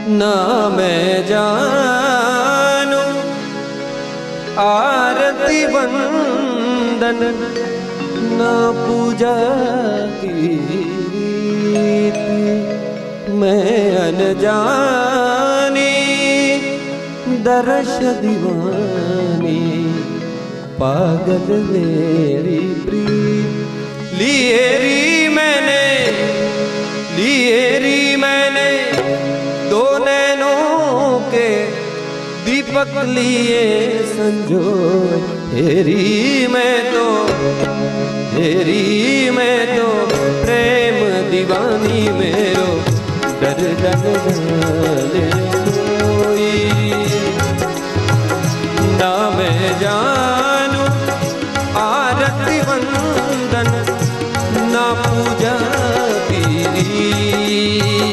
ना मैं जानू आरती वंदन ना पूजा की मैं अनजानी दर्श दीवानी पागल मेरी प्रीत लिए री मैंने दो नैनों के दीपक लिए संजोए हेरी मैं तो प्रेम दीवानी मेरो डर डर